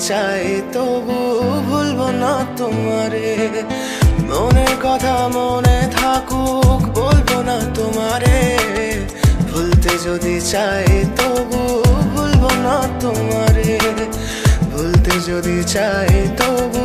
চাই তবু ভুলবো না তোমারে। মনের কথা মনে থাকুক বলবো না তোমারে। ভুলতে যদি চাই তবু ভুলবো না তোমারে। ভুলতে যদি চাই তবু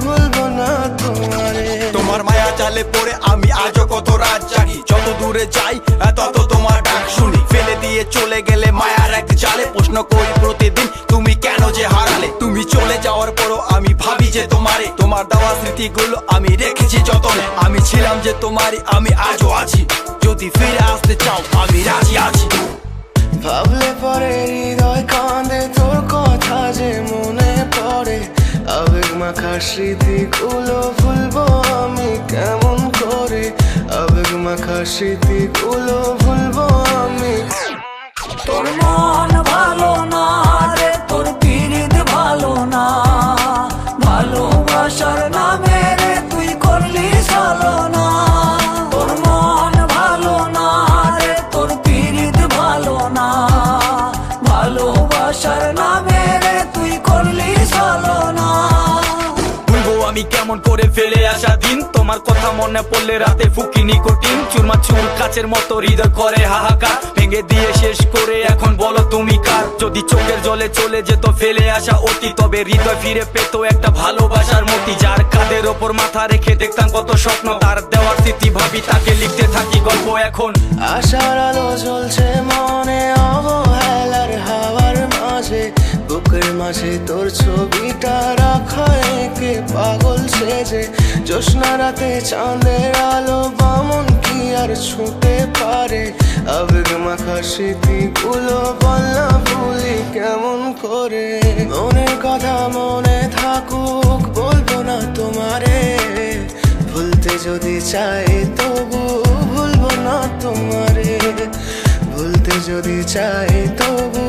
ভুলবো না তোমারে। তোমার মায়া জালে পড়ে আমি আজও কত রাত জাগি। যত দূরে যাই তত তোমার ডাক শুনি। ফেলে দিয়ে চলে গেলে মায়ার এক জালে প্রশ্ন করি প্রতিদিন তুমি কেন যে হারালে। তুমি চলে যাওয়ার পরও আমি ভাবি যে তোমারে। তোমার দেওয়া স্মৃতিগুলো আমি রেখেছি যতনে। আমি ছিলাম যে তোমারই, আমি আজও আছি। যদি ফিরে আসতে চাও আমি রাজি আছি। ভাবলে পরে হৃদয় কাঁদে তোর কথা যে মনে পড়ে। আবেগ মাখা স্মৃতিগুলো ভুলবো আমি কেমন করে। আবেগ মাখা স্মৃতিগুলো ভুলবো আমি। তোর মন ভালো না রে, তোর পিরিত ভালো না। ভালোবাসার নামে রে তুই করলি ছলনা। তোর মন ভালো না রে, তোর পিরিত ভালো না। ভালোবাসার নামে রে তুই করলি ছলনা। ভুলবো আমি কেমন করে ফেলে আসা দিন। তোমার কথা মনে পড়লে রাতে ফুকি নিকোটিন। চুরমা চুর কাচের মতো হৃদয় করে হাহাকার। ভেঙে দিয়ে শেষ করে এখন বলো তুমি কার। যদি চোখের জলে চলে যেত ফেলে আসা অতি, তবে হৃদয় ফিরে পেত একটা ভালোবাসার মতি। যার কাঁধের ওপর মাথা রেখে দেখতাম কত স্বপ্ন, তার দেওয়ার স্মৃতি ভাবি তাকে লিখতে থাকি গল্প এখন। আশার আলো জ্বলছে মনে অবহেলার হাওয়ার মাঝে। বুকের মাঝে তোর ছবিটা রাখা একে পাগল সেজে। জ্যোৎস্না রাতে চাঁদের আলো বামন কি আর ছুঁতে পারে। আবেগ মাখা স্মৃতিগুলো বল না ভুলি কেমন করে। মনের কথা মনে থাকুক বলবো না তোমারে। ভুলতে যদি চাই তবু ভুলবো না তোমারে। ভুলতে যদি চাই তবু